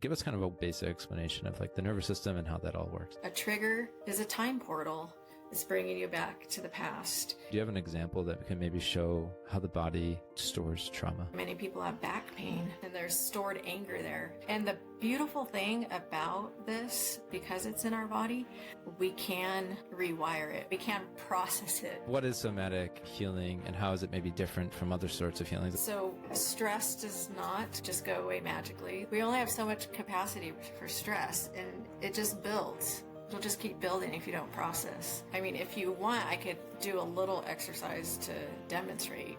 Give us kind of a basic explanation of like the nervous system and how that all works. A trigger is a time portal. It's bringing you back to the past. Do you have an example that can maybe show how the body stores trauma? Many people have back pain and there's stored anger there. And the beautiful thing about this, because it's in our body, we can rewire it. We can process it. What is somatic healing and how is it maybe different from other sorts of healings? So stress does not just go away magically. We only have so much capacity for stress, and it just builds. It'll just keep building if you don't process. I mean, if you want, I could do a little exercise to demonstrate.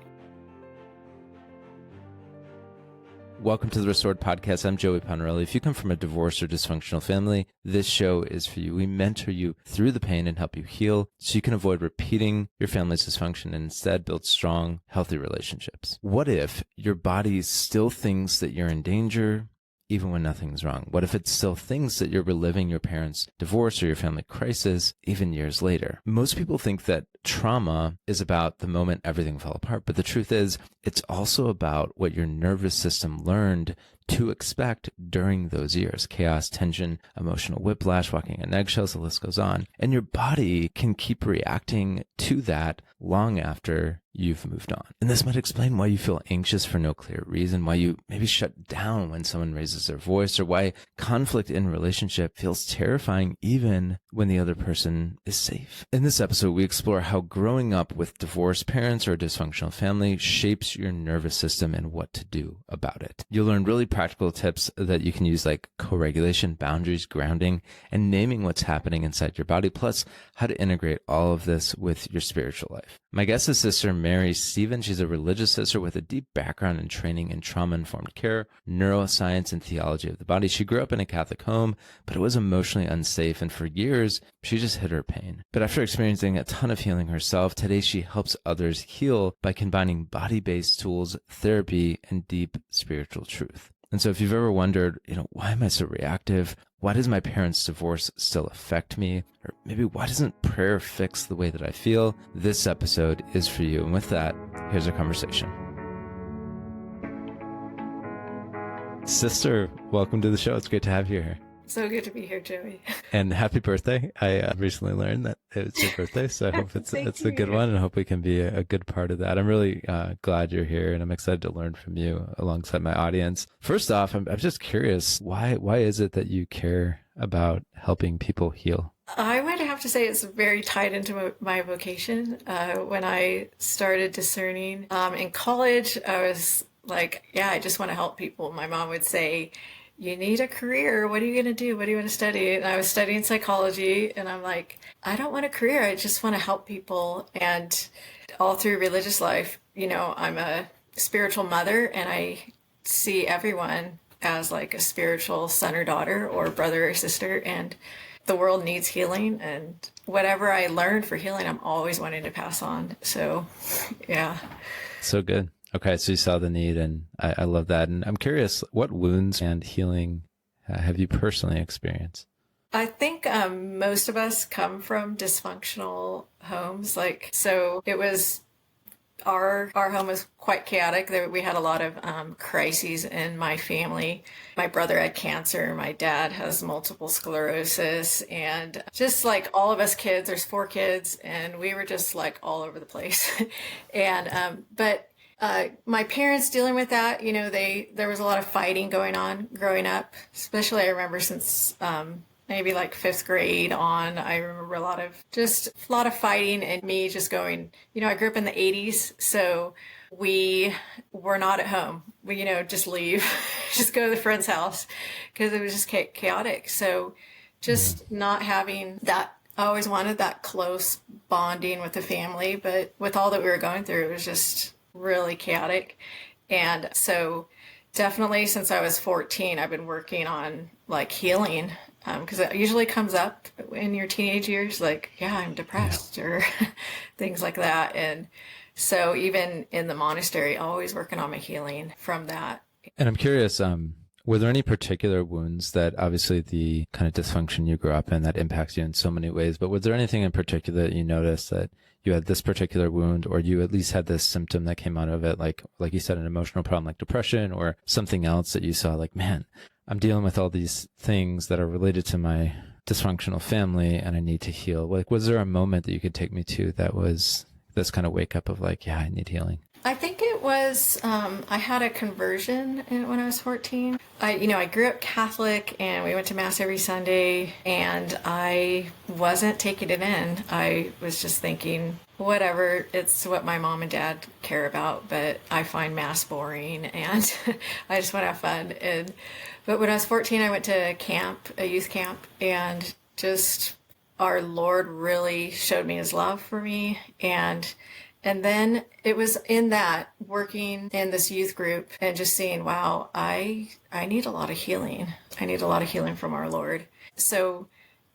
Welcome to the Restored Podcast. I'm Joey Ponarelli. If you come from a divorced or dysfunctional family, this show is for you. We mentor you through the pain and help you heal so you can avoid repeating your family's dysfunction and instead build strong, healthy relationships. What if your body still thinks that you're in danger even when nothing's wrong? What if it still thinks that you're reliving your parents' divorce or your family crisis even years later? Most people think that trauma is about the moment everything fell apart, but the truth is it's also about what your nervous system learned to expect during those years. Chaos, tension, emotional whiplash, walking on eggshells, the list goes on. And your body can keep reacting to that long after you've moved on. And this might explain why you feel anxious for no clear reason, why you maybe shut down when someone raises their voice, or why conflict in a relationship feels terrifying even when the other person is safe. In this episode, we explore how growing up with divorced parents or a dysfunctional family shapes your nervous system and what to do about it. You'll learn really practical tips that you can use, like co-regulation, boundaries, grounding, and naming what's happening inside your body, plus how to integrate all of this with your spiritual life. My guest is Sister Mary Stephen. She's a religious sister with a deep background and training in trauma-informed care, neuroscience, and theology of the body. She grew up in a Catholic home, but it was emotionally unsafe, and for years, she just hid her pain. But after experiencing a ton of healing herself, today she helps others heal by combining body-based tools, therapy, and deep spiritual truth. And so if you've ever wondered, why am I so reactive? Why does my parents' divorce still affect me? Or maybe why doesn't prayer fix the way that I feel? This episode is for you. And with that, here's our conversation. Sister, welcome to the show. It's great to have you here. So good to be here, Joey. And happy birthday. I recently learned that it's your birthday, so I hope it's a good one, and I hope we can be a good part of that. I'm really glad you're here, and I'm excited to learn from you alongside my audience. First off, I'm just curious, why is it that you care about helping people heal? I would have to say it's very tied into my vocation. When I started discerning in college, I was like, I just want to help people. My mom would say, you need a career. What are you going to do? What do you want to study? And I was studying psychology, and I'm like, I don't want a career. I just want to help people. And all through religious life, I'm a spiritual mother, and I see everyone as like a spiritual son or daughter or brother or sister. And the world needs healing, and whatever I learned for healing, I'm always wanting to pass on. So, yeah. So good. Okay, so you saw the need, and I love that. And I'm curious, what wounds and healing have you personally experienced? I think most of us come from dysfunctional homes. So it was, our home was quite chaotic. We had a lot of crises in my family. My brother had cancer. My dad has multiple sclerosis. And just like all of us kids, there's 4 kids, and we were just like all over the place. And, but my parents dealing with that, there was a lot of fighting going on growing up, especially I remember since maybe like 5th grade on. I remember a lot of fighting, and me just going, I grew up in the 80s, so we were not at home. We, just leave, just go to the friend's house, because it was just chaotic. So just not having that. I always wanted that close bonding with the family, but with all that we were going through, it was just really chaotic. And so definitely since I was 14, I've been working on like healing, because it usually comes up in your teenage years, like, I'm depressed or things like that. And so even in the monastery, always working on my healing from that. And I'm curious, were there any particular wounds that, obviously the kind of dysfunction you grew up in, that impacts you in so many ways, but was there anything in particular that you noticed that you had this particular wound, or you at least had this symptom that came out of it, like you said, an emotional problem like depression, or something else that you saw like, man, I'm dealing with all these things that are related to my dysfunctional family and I need to heal. Like, was there a moment that you could take me to that was this kind of wake up of like, yeah, I need healing? I think it was, I had a conversion when I was 14. I grew up Catholic and we went to Mass every Sunday and I wasn't taking it in. I was just thinking, whatever, it's what my mom and dad care about, but I find Mass boring and I just want to have fun. But when I was 14, I went to camp, a youth camp, and just our Lord really showed me his love for me. And then it was in that working in this youth group and just seeing, wow, I need a lot of healing. I need a lot of healing from our Lord. So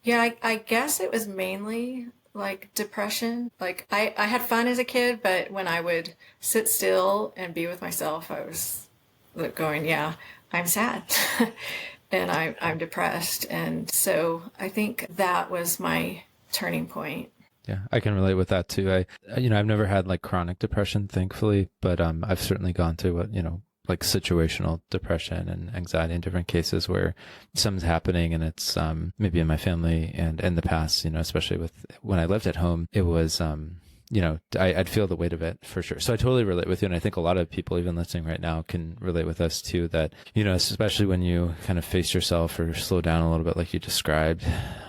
yeah, I guess it was mainly like depression. Like I had fun as a kid, but when I would sit still and be with myself, I was going, yeah, I'm sad and I'm depressed. And so I think that was my turning point. Yeah, I can relate with that too. I've never had like chronic depression, thankfully, but I've certainly gone through like situational depression and anxiety in different cases where something's happening and it's maybe in my family and in the past, especially with when I lived at home, it was I'd feel the weight of it for sure. So I totally relate with you. And I think a lot of people even listening right now can relate with us too, that, especially when you kind of face yourself or slow down a little bit, like you described,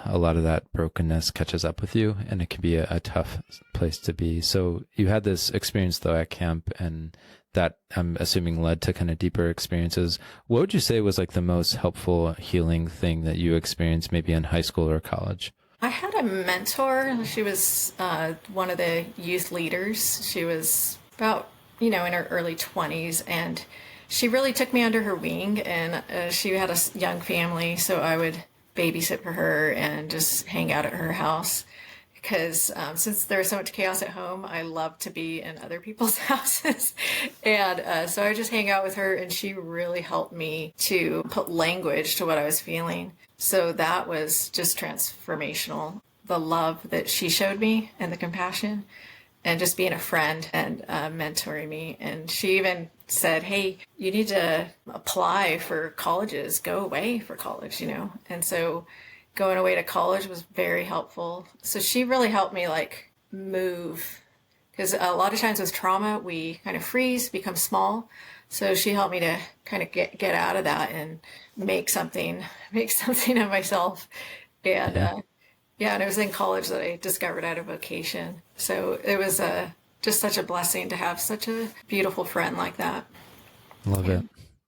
a lot of that brokenness catches up with you and it can be a tough place to be. So you had this experience though at camp and that I'm assuming led to kind of deeper experiences. What would you say was like the most helpful healing thing that you experienced maybe in high school or college? I had a mentor. She was one of the youth leaders. She was about, in her early 20s, and she really took me under her wing. And she had a young family, so I would babysit for her and just hang out at her house. Because since there was so much chaos at home, I love to be in other people's houses. And so I would just hang out with her, and she really helped me to put language to what I was feeling. So that was just transformational. The love that she showed me and the compassion and just being a friend and mentoring me. And she even said, hey, you need to apply for colleges, go away for college, And so going away to college was very helpful. So she really helped me like move, because a lot of times with trauma, we kind of freeze, become small. So she helped me to kind of get out of that and make something of myself. And and it was in college that I discovered I had a vocation. So it was just such a blessing to have such a beautiful friend like that. Love it.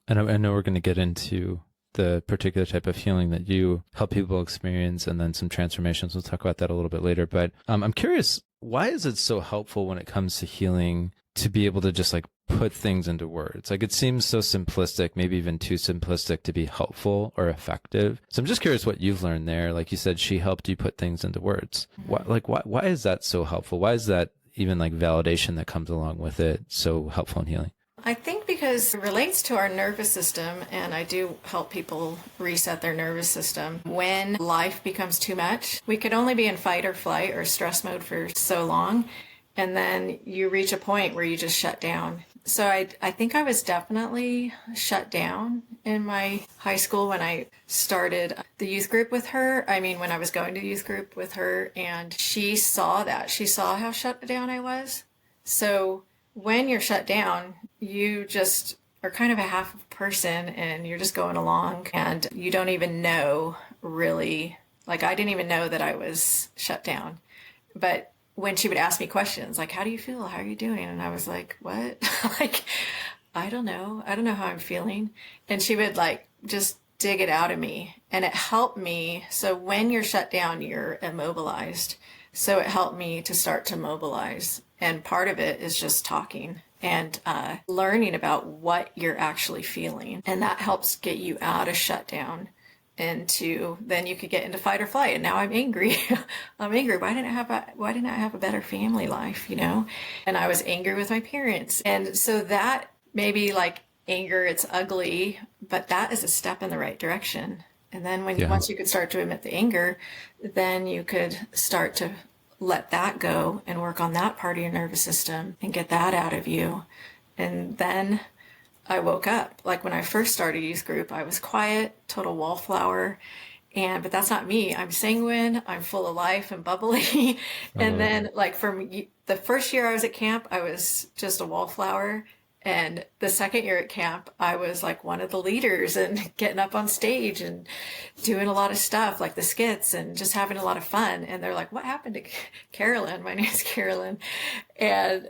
And I know we're going to get into the particular type of healing that you help people experience and then some transformations. We'll talk about that a little bit later. But I'm curious, why is it so helpful when it comes to healing to be able to just like put things into words? Like it seems so simplistic, maybe even too simplistic to be helpful or effective. So I'm just curious what you've learned there. Like you said, she helped you put things into words. Why is that so helpful? Why is that even like validation that comes along with it so helpful in healing? I think because it relates to our nervous system, and I do help people reset their nervous system. When life becomes too much, we could only be in fight or flight or stress mode for so long, and then you reach a point where you just shut down. So I think I was definitely shut down in my high school when I started the youth group with her. I mean, when I was going to youth group with her, and she saw that. She saw how shut down I was. So when you're shut down, you just are kind of a half person and you're just going along and you don't even know really, like I didn't even know that I was shut down. But when she would ask me questions like, how do you feel? How are you doing? And I was like, what? Like, I don't know how I'm feeling. And she would like just dig it out of me, and it helped me. So when you're shut down, you're immobilized. So it helped me to start to mobilize. And part of it is just talking and learning about what you're actually feeling. And that helps get you out of shutdown into, then you could get into fight or flight. And now I'm angry. I'm angry. Why didn't I have a better family life, And I was angry with my parents. And so that maybe like anger, it's ugly, but that is a step in the right direction. And then once you could start to admit the anger, then you could start to let that go and work on that part of your nervous system and get that out of you. And then I woke up. Like when I first started youth group, I was quiet, total wallflower. But that's not me. I'm sanguine. I'm full of life and bubbly. And then like for me, the first year I was at camp, I was just a wallflower. And the second year at camp, I was like one of the leaders and getting up on stage and doing a lot of stuff like the skits and just having a lot of fun. And they're like, what happened to Carolyn? My name's Carolyn. And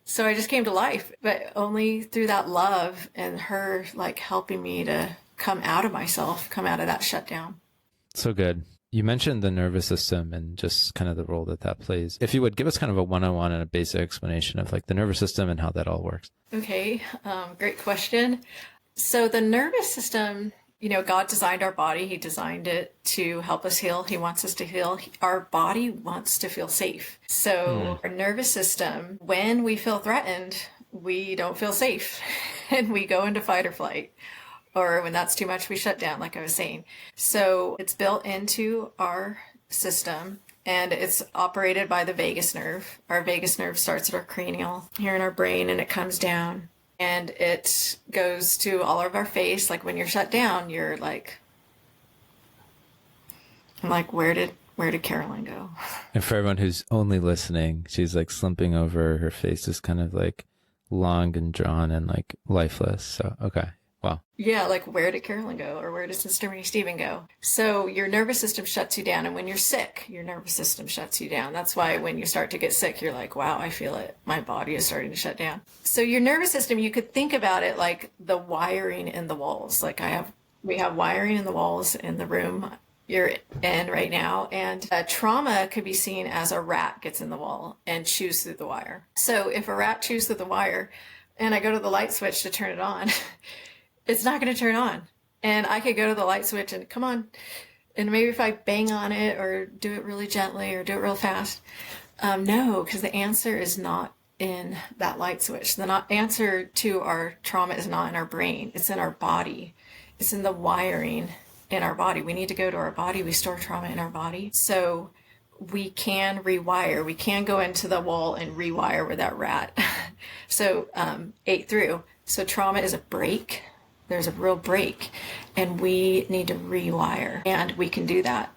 so I just came to life, but only through that love and her like helping me to come out of myself, come out of that shutdown. So good. You mentioned the nervous system and just kind of the role that plays. If you would give us kind of a one-on-one and a basic explanation of like the nervous system and how that all works. Okay. Great question. So the nervous system, God designed our body. He designed it to help us heal. He wants us to heal. Our body wants to feel safe. So our nervous system, when we feel threatened, we don't feel safe and we go into fight or flight. Or when that's too much, we shut down, like I was saying. So it's built into our system and it's operated by the vagus nerve. Our vagus nerve starts at our cranial here in our brain and it comes down and it goes to all of our face. Like when you're shut down, you're like, I'm like, where did Carolyn go? And for everyone who's only listening, she's like slumping over. Her face is kind of like long and drawn and like lifeless. So, okay. Wow. Yeah, like where did Carolyn go or where does Sister Minnie Stephen go? So your nervous system shuts you down. And when you're sick, your nervous system shuts you down. That's why when you start to get sick, you're like, wow, I feel it. My body is starting to shut down. So your nervous system, you could think about it like the wiring in the walls. Like we have wiring in the walls in the room you're in right now. And trauma could be seen as a rat gets in the wall and chews through the wire. So if a rat chews through the wire and I go to the light switch to turn it on, it's not going to turn on. And I could go to the light switch and come on. And maybe if I bang on it or do it really gently or do it real fast. No, because the answer is not in that light switch. The answer to our trauma is not in our brain. It's in our body. It's in the wiring in our body. We need to go to our body. We store trauma in our body. So we can rewire. We can go into the wall and rewire where that rat ate through. So trauma is a break. There's a real break and we need to rewire, and we can do that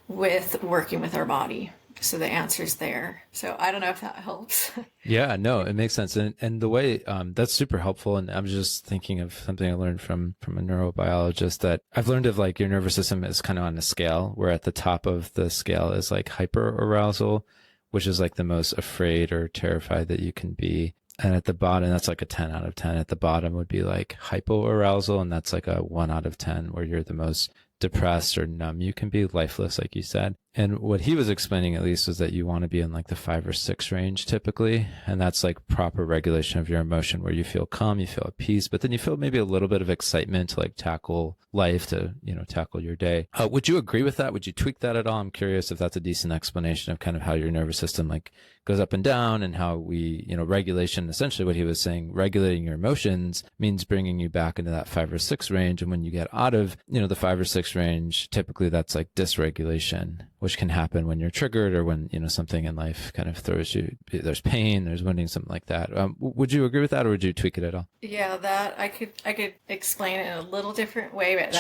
with working with our body. So the answer's there. So I don't know if that helps. Yeah, no, it makes sense. And the way, that's super helpful. And I'm just thinking of something I learned from a neurobiologist that I've learned of like your nervous system is kind of on a scale where at the top of the scale is like hyperarousal, which is like the most afraid or terrified that you can be. And at the bottom, that's like a 10 out of 10. At the bottom would be like hypoarousal, and that's like a 1 out of 10, where you're the most depressed or numb you can be, lifeless, like you said. And what he was explaining, at least, was that you want to be in like the 5 or 6 range typically. And that's like proper regulation of your emotion, where you feel calm, you feel at peace, but then you feel maybe a little bit of excitement to like tackle life, to, tackle your day. Would you agree with that? Would you tweak that at all? I'm curious if that's a decent explanation of kind of how your nervous system like goes up and down, and how we, regulation, essentially what he was saying, regulating your emotions means bringing you back into that 5 or 6 range. And when you get out of, the 5 or 6 range, typically that's like dysregulation, which can happen when you're triggered or when, something in life kind of throws you, there's pain, there's wounding, something like that. Would you agree with that, or would you tweak it at all? Yeah, that I could explain it in a little different way, but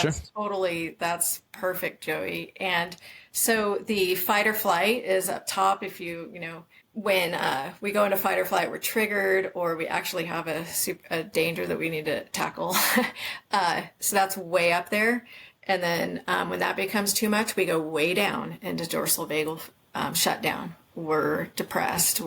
that's perfect, Joey. And so the fight or flight is up top. If when we go into fight or flight, we're triggered, or we actually have a danger that we need to tackle. So that's way up there. And then when that becomes too much, we go way down into dorsal vagal shutdown. We're depressed.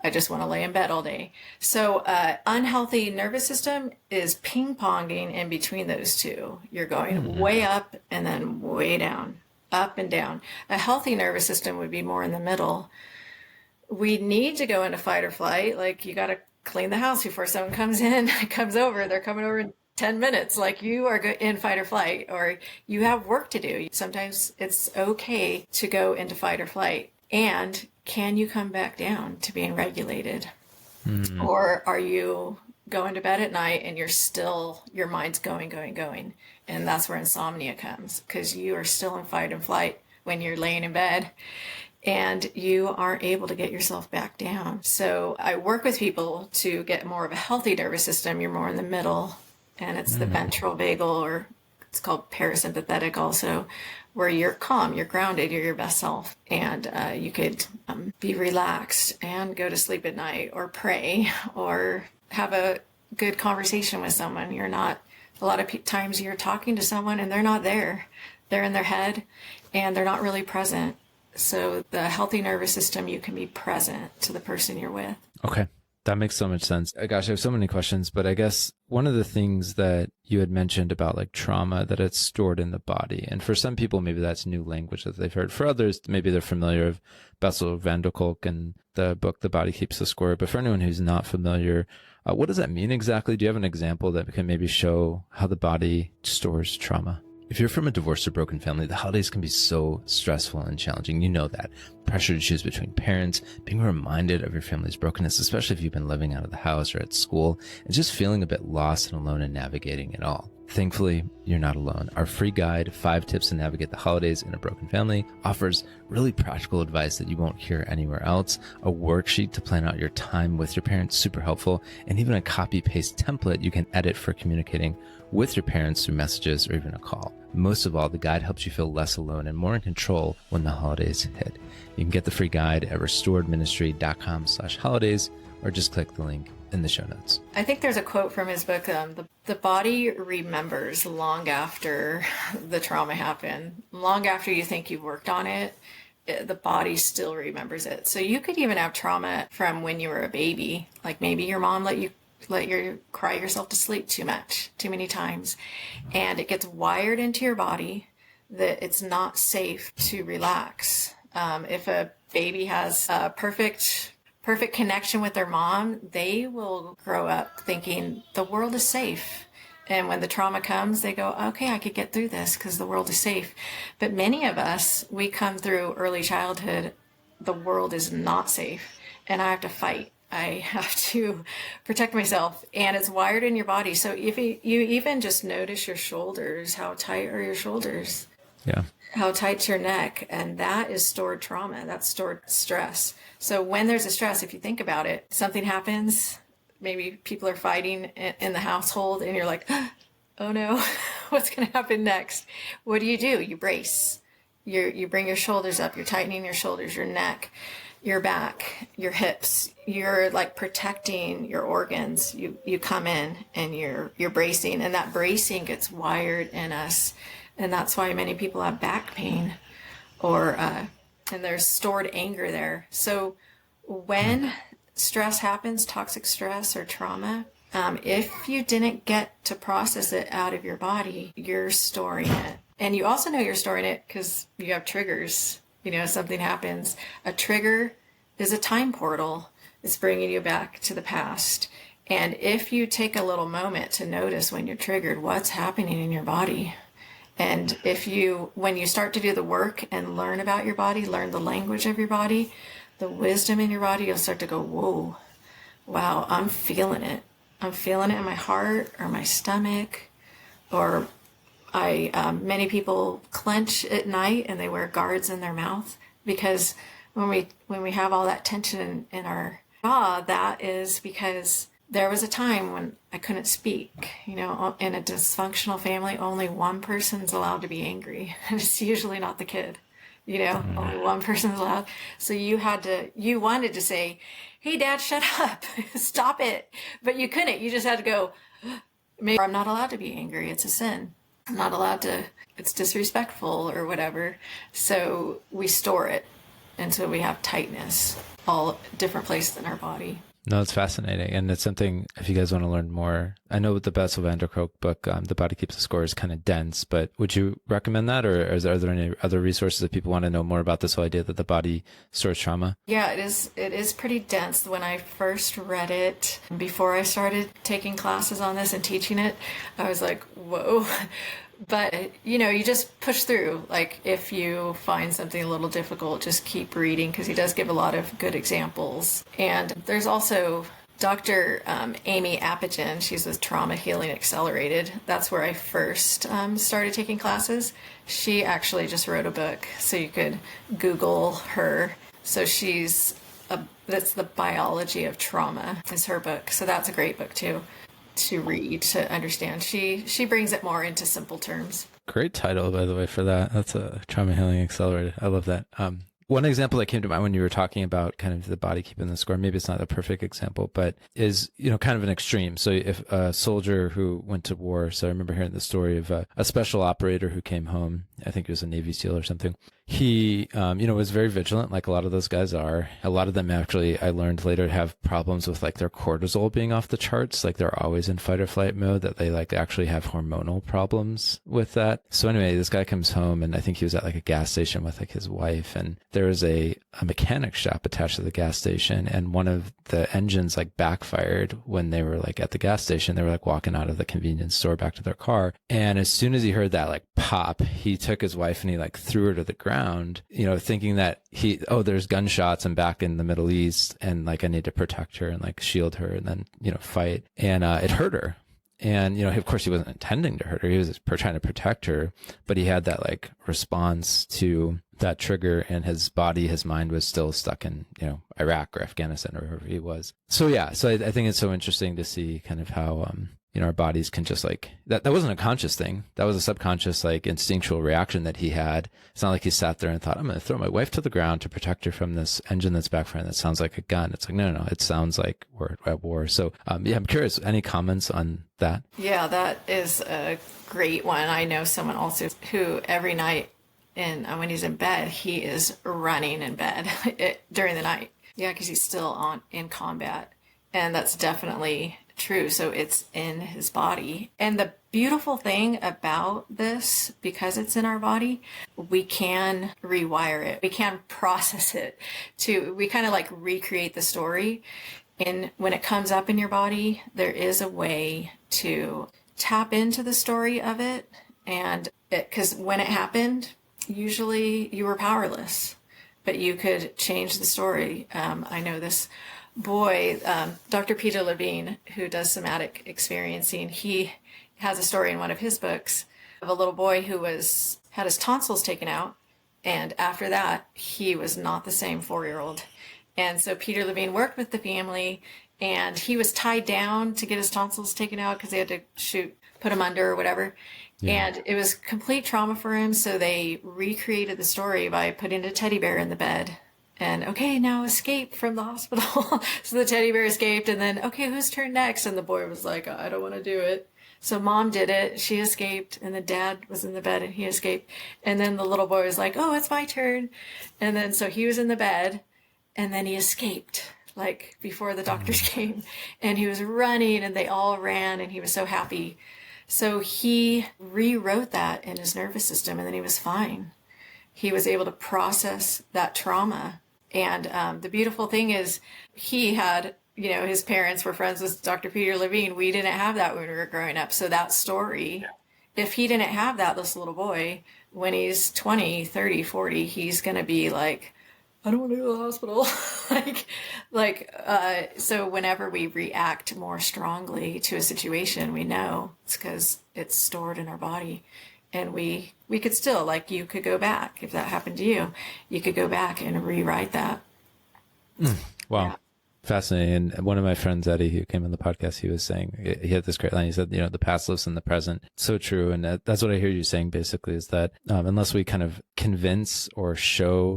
I just want to lay in bed all day. So unhealthy nervous system is ping-ponging in between those two. You're going way up and then way down, up and down. A healthy nervous system would be more in the middle. We need to go into fight or flight. Like you got to clean the house before someone comes over. They're coming over in 10 minutes. Like you are in fight or flight, or you have work to do. Sometimes it's okay to go into fight or flight. And can you come back down to being regulated? Mm-hmm. Or are you going to bed at night and your mind's going? And that's where insomnia comes, because you are still in fight and flight when you're laying in bed. and you aren't able to get yourself back down. So I work with people to get more of a healthy nervous system. You're more in the middle, and it's the ventral vagal, or it's called parasympathetic also, where you're calm, you're grounded, you're your best self, and you could be relaxed and go to sleep at night, or pray, or have a good conversation with someone. You're not, a lot of times you're talking to someone and they're not there. They're in their head and they're not really present. So the healthy nervous system, you can be present to the person you're with. Okay. That makes so much sense. Gosh, I have so many questions, but I guess one of the things that you had mentioned about like trauma, that it's stored in the body. And for some people, maybe that's new language that they've heard. For others, maybe they're familiar with Bessel van der Kolk and the book, The Body Keeps the Score. But for anyone who's not familiar, what does that mean exactly? Do you have an example that can maybe show how the body stores trauma? If you're from a divorced or broken family, the holidays can be so stressful and challenging. You know that. Pressure to choose between parents, being reminded of your family's brokenness, especially if you've been living out of the house or at school, and just feeling a bit lost and alone in navigating it all. Thankfully, you're not alone. Our free guide, 5 Tips to Navigate the Holidays in a Broken Family, offers really practical advice that you won't hear anywhere else, a worksheet to plan out your time with your parents, super helpful, and even a copy-paste template you can edit for communicating with your parents through messages or even a call. Most of all, the guide helps you feel less alone and more in control when the holidays hit. You can get the free guide at restoredministry.com/holidays, or just click the link in the show notes. I think there's a quote from his book, the body remembers long after the trauma happened. Long after you think you've worked on it, the body still remembers it. So you could even have trauma from when you were a baby. Like maybe your mom let you cry yourself to sleep too many times. And it gets wired into your body that it's not safe to relax. If a baby has a perfect connection with their mom, they will grow up thinking the world is safe. And when the trauma comes, they go, okay, I could get through this because the world is safe. But many of us, we come through early childhood, the world is not safe, and I have to fight. I have to protect myself, and it's wired in your body. So if you even just notice your shoulders, how tight are your shoulders? Yeah. How tight's your neck? And that is stored trauma. That's stored stress. So when there's a stress, if you think about it, something happens, maybe people are fighting in the household and you're like, oh no, what's going to happen next? What do? You brace. You bring your shoulders up. You're tightening your shoulders, your neck, your back, your hips. You're like protecting your organs. You come in and you're bracing, and that bracing gets wired in us. And that's why many people have back pain, and there's stored anger there. So when stress happens, toxic stress or trauma, if you didn't get to process it out of your body, you're storing it. And you also know you're storing it because you have triggers. Something happens. A trigger is a time portal. It's bringing you back to the past. And if you take a little moment to notice when you're triggered, what's happening in your body? And when you start to do the work and learn about your body, learn the language of your body, the wisdom in your body, you'll start to go, whoa, wow, I'm feeling it. I'm feeling it in my heart or my stomach. Or many people clench at night and they wear guards in their mouth, because when we have all that tension in our jaw, that is because there was a time when I couldn't speak. In a dysfunctional family, only one person's allowed to be angry. And it's usually not the kid. Only one person's allowed. So you wanted to say, hey, Dad, shut up. Stop it. But you couldn't. You just had to go, maybe I'm not allowed to be angry. It's a sin. I'm not allowed to, it's disrespectful or whatever. So we store it. And so we have tightness all different places in our body. No, it's fascinating. And it's something, if you guys want to learn more, I know with the Bessel van der Kolk book, The Body Keeps the Score, is kind of dense, but would you recommend that? Or are there any other resources if people want to know more about this whole idea that the body stores trauma? Yeah, it is pretty dense. When I first read it, before I started taking classes on this and teaching it, I was like, whoa. But, you just push through. Like, if you find something a little difficult, just keep reading, because he does give a lot of good examples. And there's also Dr. Amy Appigen, she's with Trauma Healing Accelerated. That's where I first started taking classes. She actually just wrote a book, so you could Google her. So that's The Biology of Trauma is her book. So that's a great book too to read, to understand. She brings it more into simple terms. Great title, by the way, for that. That's a Trauma Healing Accelerated. I love that. One example that came to mind when you were talking about kind of the body keeping the score, maybe it's not the perfect example, but is, kind of an extreme. So if a soldier who went to war, so I remember hearing the story of a special operator who came home, I think he was a Navy SEAL or something. He, was very vigilant, like a lot of those guys are. A lot of them actually, I learned later, have problems with like their cortisol being off the charts. Like they're always in fight or flight mode, that they like actually have hormonal problems with that. So anyway, this guy comes home, and I think he was at like a gas station with like his wife, and there was a mechanic shop attached to the gas station, and one of the engines like backfired when they were like at the gas station. They were like walking out of the convenience store back to their car. And as soon as he heard that like pop, he took his wife and he like threw her to the ground, thinking that there's gunshots, and back in the Middle East, and like I need to protect her and like shield her and then, fight. And it hurt her. And, of course he wasn't intending to hurt her. He was trying to protect her, but he had that like response to that trigger, and his body, his mind was still stuck in, Iraq or Afghanistan or wherever he was. So yeah, so I think it's so interesting to see kind of how, our bodies can just like, that wasn't a conscious thing. That was a subconscious, like instinctual reaction that he had. It's not like he sat there and thought, I'm going to throw my wife to the ground to protect her from this engine that's backfiring. That sounds like a gun. It's like, no. It sounds like we're at war. So, I'm curious, any comments on that? Yeah, that is a great one. I know someone also who every night when he's in bed, he is running in bed during the night. Yeah, because he's still in combat. And that's definitely true. So it's in his body. And the beautiful thing about this, because it's in our body, we can rewire it. We can process it we kind of like recreate the story. And when it comes up in your body, there is a way to tap into the story of it. And because when it happened, usually you were powerless, but you could change the story. I know this boy, Dr. Peter Levine, who does somatic experiencing, he has a story in one of his books of a little boy who had his tonsils taken out. And after that, he was not the same 4-year-old. And so Peter Levine worked with the family, and he was tied down to get his tonsils taken out because they had to put him under or whatever. Yeah. And it was complete trauma for him. So they recreated the story by putting a teddy bear in the bed. And okay, now escape from the hospital. So the teddy bear escaped, and then, okay, whose turn next? And the boy was like, I don't want to do it. So mom did it. She escaped, and the dad was in the bed and he escaped. And then the little boy was like, oh, it's my turn. And then so he was in the bed, and then he escaped like before the doctors came, and he was running, and they all ran, and he was so happy. So he rewrote that in his nervous system, and then he was fine. He was able to process that trauma. And the beautiful thing is he had, his parents were friends with Dr. Peter Levine. We didn't have that when we were growing up. So that story, if he didn't have that, this little boy, when he's 20, 30, 40, he's going to be like, I don't want to go to the hospital. So whenever we react more strongly to a situation, we know it's because it's stored in our body. And we could still, like, you could go back. If that happened to you, you could go back and rewrite that. Wow. Yeah. Fascinating. And one of my friends, Eddie, who came on the podcast, he was saying, he had this great line. He said, the past lives in the present. So true. And that's what I hear you saying basically, is that unless we kind of convince or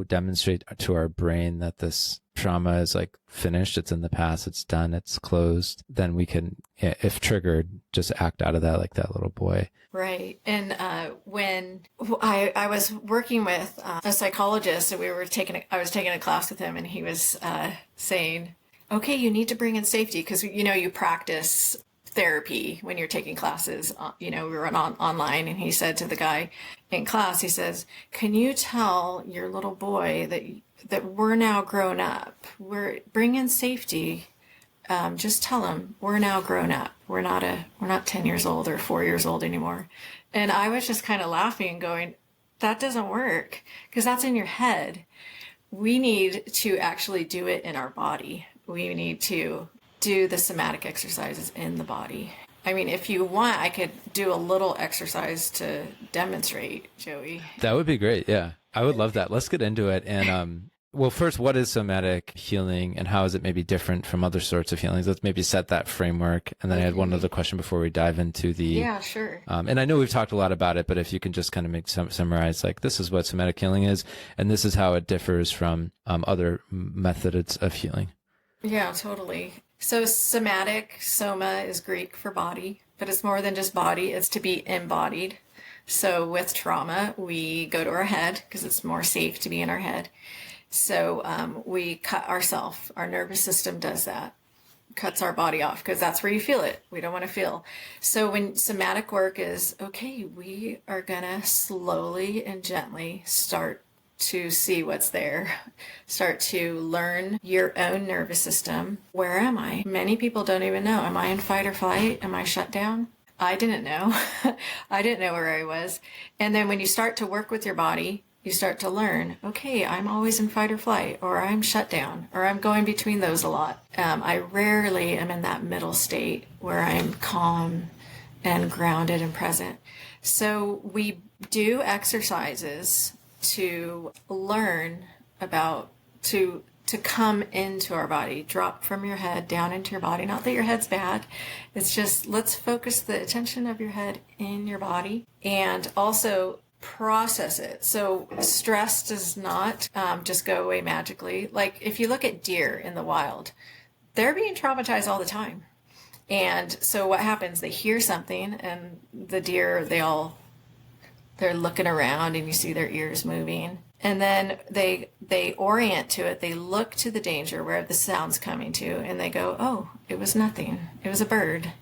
demonstrate to our brain that this trauma is like finished, it's in the past, it's done, it's closed, then we can, if triggered, just act out of that like that little boy. Right. And when I was working with a psychologist, and I was taking a class with him, and he was saying, okay, you need to bring in safety, because, you practice therapy when you're taking classes. We were online, and he said to the guy in class, he says, can you tell your little boy that we're now grown up? Bring in safety. Just tell him we're now grown up. We're not 10 years old or 4 years old anymore. And I was just kind of laughing and going, that doesn't work, because that's in your head. We need to actually do it in our body. We need to do the somatic exercises in the body. I mean, if you want, I could do a little exercise to demonstrate, Joey. That would be great. Yeah, I would love that. Let's get into it. And well, first, what is somatic healing and how is it maybe different from other sorts of healings? Let's maybe set that framework. And then I had one other question before we dive into the... Yeah, sure. And I know we've talked a lot about it, but if you can just kind of summarize, like, this is what somatic healing is, and this is how it differs from other methods of healing. Yeah, totally. So somatic, soma is Greek for body, but it's more than just body, it's to be embodied. So with trauma, we go to our head because it's more safe to be in our head. So we cut ourselves. Our nervous system does that, cuts our body off because that's where you feel it. We don't want to feel. So when somatic work is, okay, we are going to slowly and gently start to see what's there, start to learn your own nervous system. Where am I? Many people don't even know. Am I in fight or flight? Am I shut down? I didn't know. I didn't know where I was. And then when you start to work with your body, you start to learn, okay, I'm always in fight or flight, or I'm shut down, or I'm going between those a lot. I rarely am in that middle state where I'm calm and grounded and present. So we do exercises to learn about, to come into our body, drop from your head down into your body. Not that your head's bad. It's just, let's focus the attention of your head in your body and also process it. So stress does not just go away magically. Like if you look at deer in the wild, they're being traumatized all the time. And so what happens? They hear something and the deer, they're looking around and you see their ears moving. And then they orient to it. They look to the danger where the sound's coming to, and they go, oh, it was nothing. It was a bird.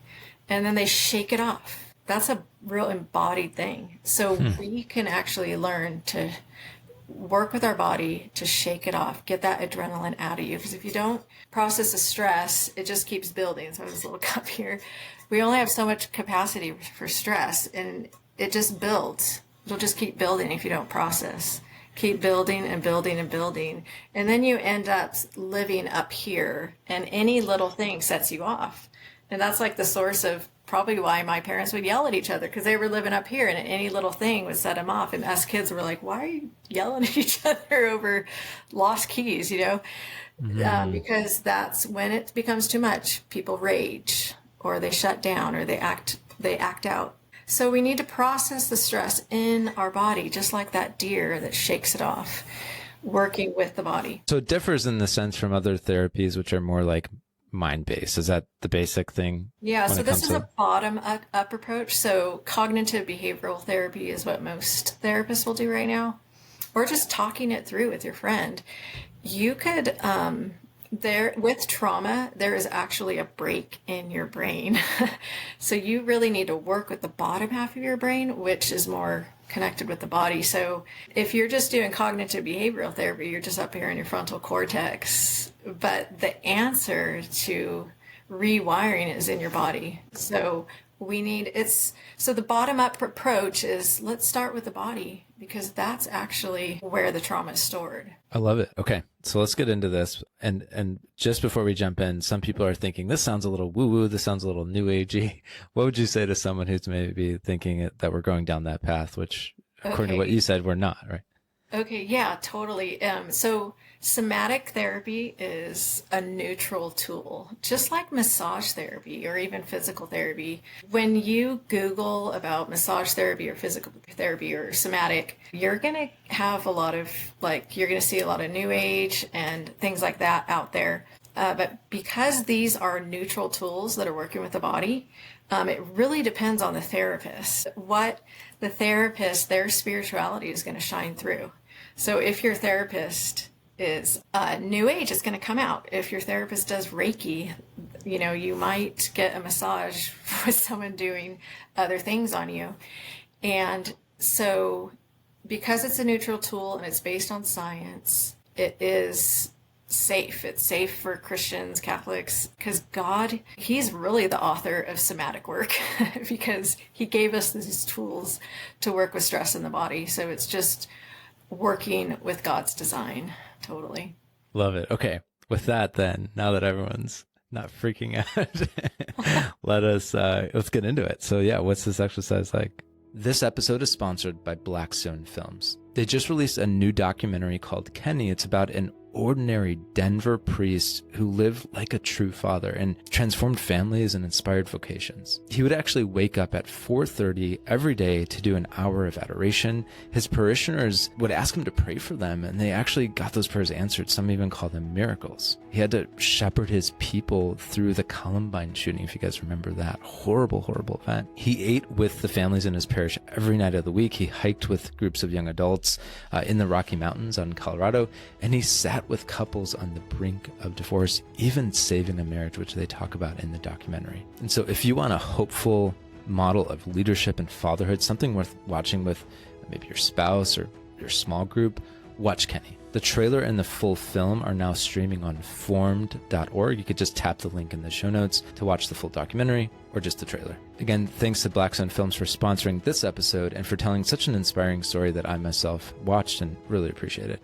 And then they shake it off. That's a real embodied thing. So we can actually learn to work with our body to shake it off, get that adrenaline out of you. Because if you don't process the stress, it just keeps building. So I have this little cup here. We only have so much capacity for stress, and it just builds. It'll just keep building if you don't process. Keep building and building and building. And then you end up living up here, and any little thing sets you off. And that's like the source of probably why my parents would yell at each other, because they were living up here and any little thing would set them off. And us kids were like, why are you yelling at each other over lost keys, you know? Because that's when it becomes too much. People rage, or they shut down, or they act out. So we need to process the stress in our body, just like that deer that shakes it off, working with the body. So it differs in the sense from other therapies, which are more like mind-based. Is that the basic thing? Yeah, so this is a bottom-up approach. So cognitive behavioral therapy is what most therapists will do right now, or just talking it through with your friend. You could, with trauma, there is actually a break in your brain. So you really need to work with the bottom half of your brain, which is more connected with the body. So if you're just doing cognitive behavioral therapy, you're just up here in your frontal cortex. But the answer to rewiring is in your body. So so the bottom up approach is, let's start with the body, because that's actually where the trauma is stored. I love it. Okay. So let's get into this. And just before we jump in, some people are thinking, this sounds a little woo-woo. This sounds a little new agey. What would you say to someone who's maybe thinking that we're going down that path, which according to what you said, we're not, right? Okay. Yeah, totally. So somatic therapy is a neutral tool, just like massage therapy or even physical therapy. When you Google about massage therapy or physical therapy or somatic, you're going to have you're going to see a lot of new age and things like that out there. But because these are neutral tools that are working with the body, it really depends on the therapist. What the therapist, their spirituality is going to shine through. So if your therapist is new age, it's going to come out. If your therapist does Reiki, you might get a massage with someone doing other things on you. And so because it's a neutral tool and it's based on science, it is safe. It's safe for Christians, Catholics, because God, he's really the author of somatic work because he gave us these tools to work with stress in the body. So it's just working with God's design. Totally. Love it. Okay. With that, then, now that everyone's not freaking out, let's get into it. So yeah, what's this exercise like? This episode is sponsored by Blackstone Films. They just released a new documentary called Kenny. It's about an ordinary Denver priest who lived like a true father and transformed families and inspired vocations. He would actually wake up at 4:30 every day to do an hour of adoration. His parishioners would ask him to pray for them, and they actually got those prayers answered. Some even call them miracles. He had to shepherd his people through the Columbine shooting, if you guys remember that horrible, horrible event. He ate with the families in his parish every night of the week. He hiked with groups of young adults in the Rocky Mountains out in Colorado, and he sat with couples on the brink of divorce, even saving a marriage, which they talk about in the documentary. And so if you want a hopeful model of leadership and fatherhood, something worth watching with maybe your spouse or your small group, watch Kenny. The trailer and the full film are now streaming on formed.org. You could just tap the link in the show notes to watch the full documentary or just the trailer. Again, thanks to Blackstone Films for sponsoring this episode and for telling such an inspiring story that I myself watched and really appreciate it.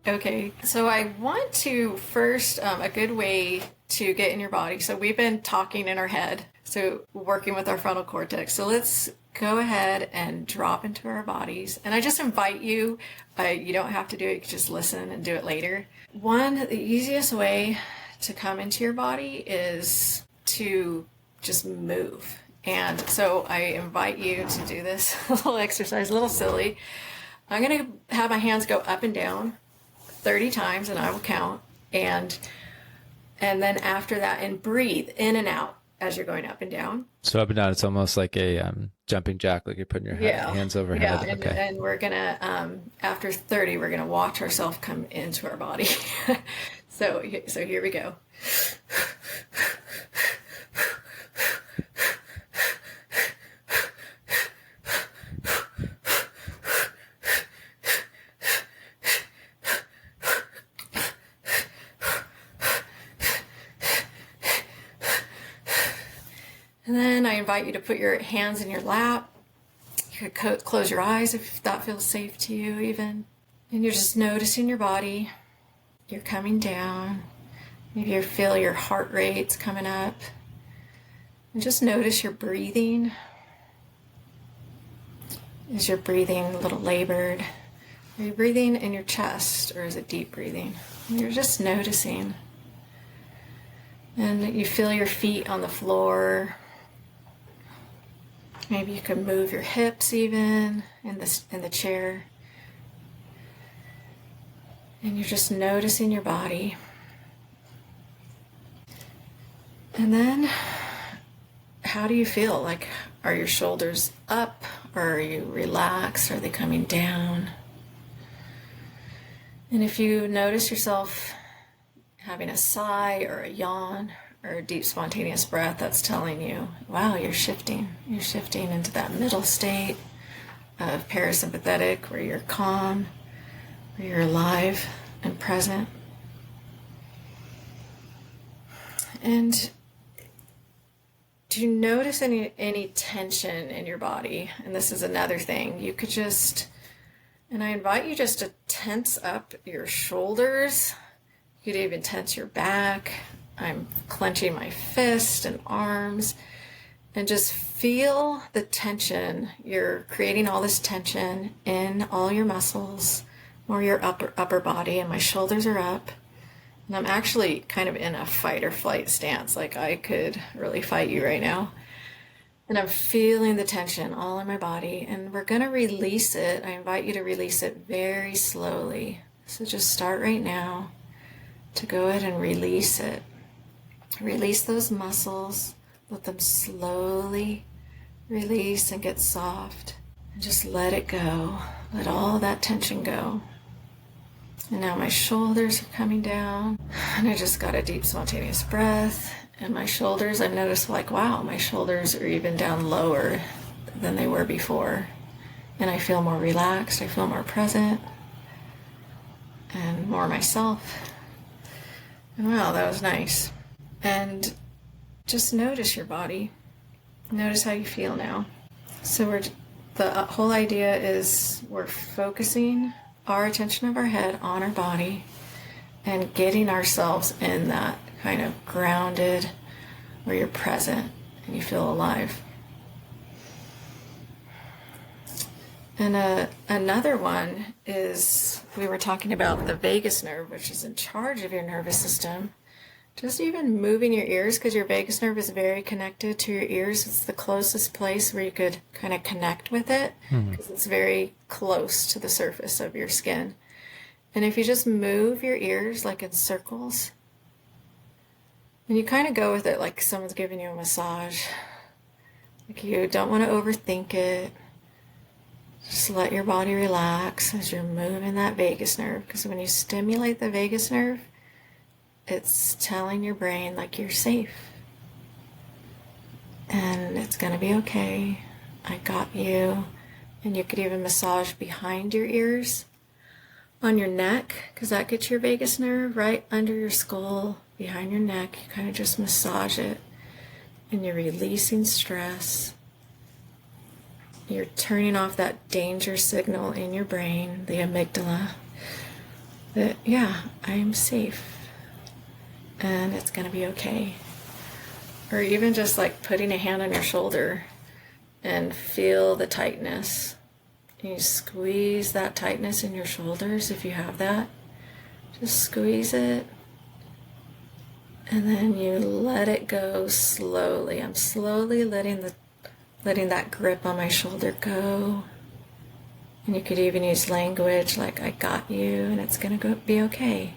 Okay, so I want to first, a good way to get in your body. So we've been talking in our head, so working with our frontal cortex. So let's go ahead and drop into our bodies. And I just invite you, you don't have to do it, you can just listen and do it later. The easiest way to come into your body is to just move. And so I invite you to do this little exercise, a little silly. I'm going to have my hands go up and down 30 times, and I will count, and then after that, and breathe in and out as you're going up and down. So up and down, it's almost like a jumping jack, like you're putting your hands overhead. Yeah, and we're gonna after 30, we're gonna watch ourselves come into our body. So here we go. And then I invite you to put your hands in your lap. You could close your eyes if that feels safe to you even. And you're just noticing your body. You're coming down. Maybe you feel your heart rate's coming up. And just notice your breathing. Is your breathing a little labored? Are you breathing in your chest, or is it deep breathing? And you're just noticing. And you feel your feet on the floor. Maybe you can move your hips even in the chair. And you're just noticing your body. And then, how do you feel? Like, are your shoulders up, or are you relaxed? Are they coming down? And if you notice yourself having a sigh or a yawn or a deep spontaneous breath, that's telling you, wow, you're shifting. You're shifting into that middle state of parasympathetic, where you're calm, where you're alive and present. And do you notice any tension in your body? And this is another thing. You could just, and I invite you just to tense up your shoulders. You could even tense your back. I'm clenching my fist and arms, and just feel the tension. You're creating all this tension in all your muscles or your upper body, and my shoulders are up. And I'm actually kind of in a fight or flight stance, like I could really fight you right now. And I'm feeling the tension all in my body, and we're going to release it. I invite you to release it very slowly. So just start right now to go ahead and release it. Release those muscles. Let them slowly release and get soft. And just let it go. Let all that tension go. And now my shoulders are coming down. And I just got a deep spontaneous breath. And my shoulders, I've noticed, like, wow, my shoulders are even down lower than they were before. And I feel more relaxed. I feel more present. And more myself. And wow, that was nice. And just notice your body. Notice how you feel now. So the whole idea is we're focusing our attention of our head on our body and getting ourselves in that kind of grounded, where you're present and you feel alive. And another one is, we were talking about the vagus nerve, which is in charge of your nervous system. Just even moving your ears, because your vagus nerve is very connected to your ears. It's the closest place where you could kind of connect with it, because it's very close to the surface of your skin. And if you just move your ears like in circles, and you kind of go with it like someone's giving you a massage. Like, you don't want to overthink it. Just let your body relax as you're moving that vagus nerve, because when you stimulate the vagus nerve, it's telling your brain like you're safe and it's gonna be okay. I got you. And you could even massage behind your ears, on your neck, because that gets your vagus nerve right under your skull, behind your neck. You kind of just massage it and you're releasing stress. You're turning off that danger signal in your brain, the amygdala, that, yeah, I am safe and it's going to be okay. Or even just like putting a hand on your shoulder and feel the tightness. You squeeze that tightness in your shoulders if you have that. Just squeeze it. And then you let it go slowly. I'm slowly letting that grip on my shoulder go. And you could even use language like, I got you and it's going to be okay.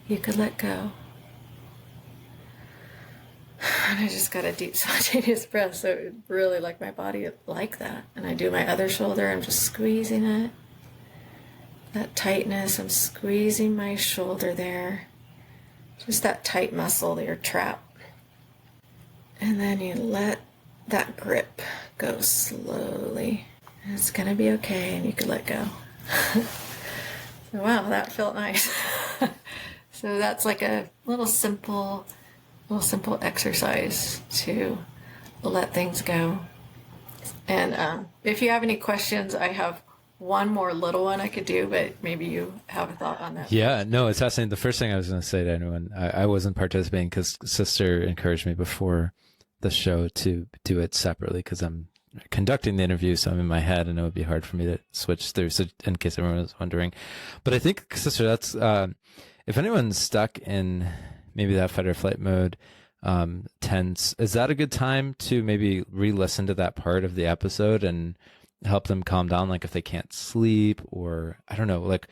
You could let go. And I just got a deep spontaneous breath, so it really like my body like that. And I do my other shoulder, I'm just squeezing it. That tightness, I'm squeezing my shoulder there. Just that tight muscle that you're trapped. And then you let that grip go slowly. And it's gonna be okay, and you can let go. So, wow, that felt nice. So that's like a little simple exercise to let things go. And if you have any questions, I have one more little one I could do, but maybe you have a thought on that. Yeah, no, it's fascinating. The first thing I was going to say to anyone, I wasn't participating because sister encouraged me before the show to do it separately because I'm conducting the interview, so I'm in my head and it would be hard for me to switch through, so in case everyone was wondering. But I think, sister, that's if anyone's stuck in maybe that fight or flight mode, tense, is that a good time to maybe re-listen to that part of the episode and help them calm down, like if they can't sleep, or I don't know, like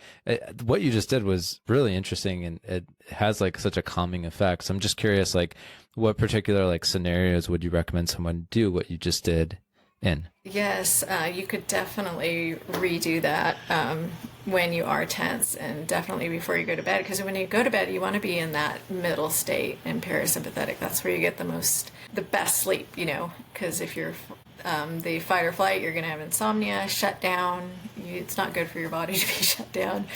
what you just did was really interesting and it has like such a calming effect. So I'm just curious, like what particular like scenarios would you recommend someone do what you just did in? Yes, you could definitely redo that when you are tense, and definitely before you go to bed, because when you go to bed you want to be in that middle state in parasympathetic. That's where you get the best sleep, because if you're the fight or flight, you're going to have insomnia, shutdown. It's not good for your body to be shut down,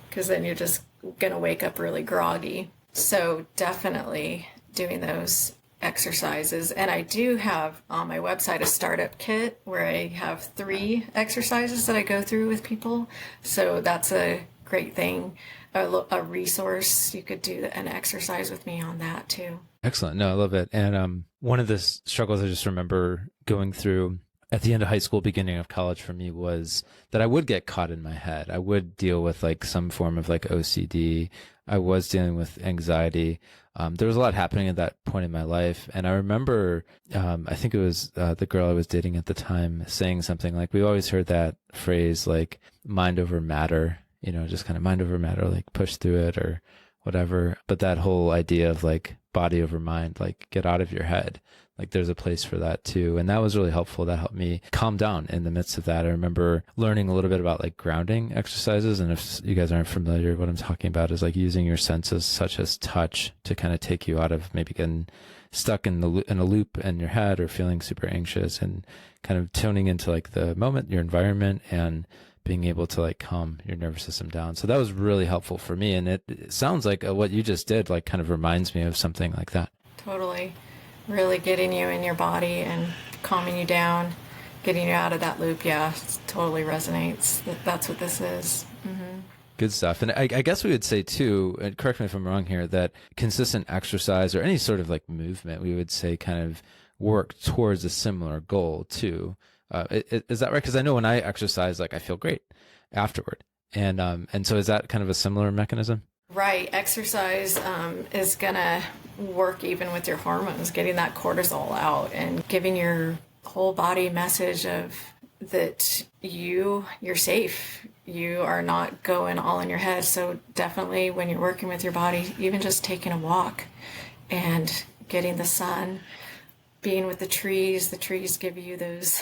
because then you're just going to wake up really groggy. So definitely doing those exercises. And I do have on my website a startup kit where I have 3 exercises that I go through with people. So that's a great thing, a resource. You could do an exercise with me on that too. Excellent. No, I love it. And one of the struggles I just remember going through at the end of high school, beginning of college for me, was that I would get caught in my head. I would deal with like some form of like OCD. I was dealing with anxiety. There was a lot happening at that point in my life. And I remember, I think it was the girl I was dating at the time saying something like, we always heard that phrase, like mind over matter, just kind of mind over matter, like push through it or whatever. But that whole idea of like body over mind, like get out of your head, like there's a place for that too. And that was really helpful. That helped me calm down in the midst of that. I remember learning a little bit about like grounding exercises. And if you guys aren't familiar, what I'm talking about is like using your senses such as touch to kind of take you out of maybe getting stuck in a loop in your head or feeling super anxious, and kind of tuning into like the moment, your environment, and being able to like calm your nervous system down. So that was really helpful for me. And it sounds like what you just did, like kind of reminds me of something like that. Totally. Really getting you in your body and calming you down, getting you out of that loop. Yeah, it totally resonates. That's what this is. Mm-hmm. Good stuff. And I guess we would say too, and correct me if I'm wrong here, that consistent exercise or any sort of like movement, we would say kind of work towards a similar goal too. Is that right? Because I know when I exercise, like I feel great afterward. And so is that kind of a similar mechanism? Right. Exercise is going to work even with your hormones, getting that cortisol out and giving your whole body message of that you're safe. You are not going all in your head. So definitely when you're working with your body, even just taking a walk and getting the sun, being with the trees give you those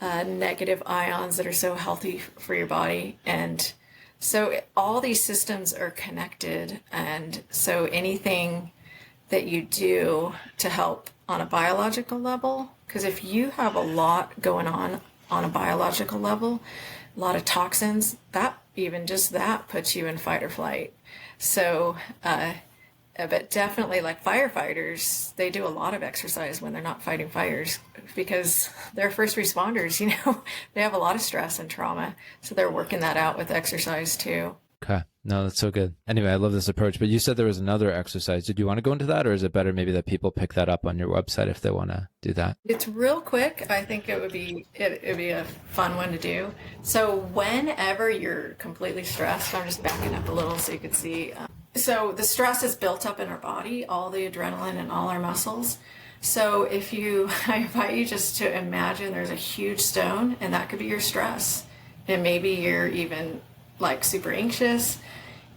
negative ions that are so healthy for your body. And so all these systems are connected. And so anything that you do to help on a biological level, because if you have a lot going on a biological level, a lot of toxins, that even just that puts you in fight or flight. So, but definitely like firefighters, they do a lot of exercise when they're not fighting fires because they're first responders, they have a lot of stress and trauma. So they're working that out with exercise too. Okay. No, that's so good. Anyway, I love this approach, but you said there was another exercise. Did you want to go into that, or is it better maybe that people pick that up on your website if they want to do that? It's real quick. I think it'd be a fun one to do. So whenever you're completely stressed, I'm just backing up a little so you can see. So the stress is built up in our body, all the adrenaline and all our muscles. So I invite you just to imagine there's a huge stone, and that could be your stress. And maybe you're even like super anxious,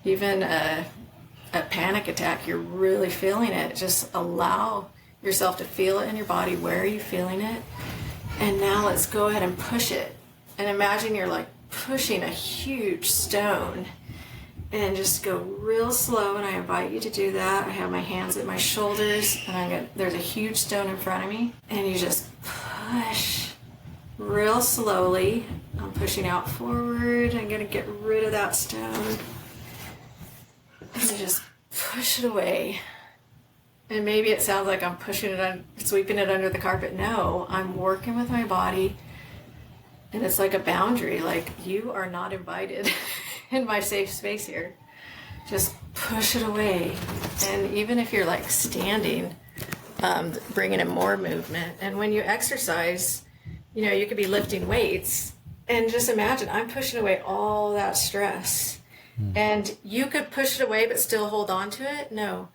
even a panic attack, you're really feeling it. Just allow yourself to feel it in your body. Where are you feeling it? And now let's go ahead and push it. And imagine you're like pushing a huge stone, and just go real slow. And I invite you to do that. I have my hands at my shoulders, and there's a huge stone in front of me, and you just push real slowly. I'm pushing out forward. I'm going to get rid of that stone. And you just push it away. And maybe it sounds like I'm pushing it sweeping it under the carpet. No, I'm working with my body. And it's like a boundary. Like, you are not invited in my safe space here. Just push it away. And even if you're like standing, bringing in more movement. And when you exercise, you could be lifting weights, and just imagine I'm pushing away all that stress. And you could push it away but still hold on to it. No,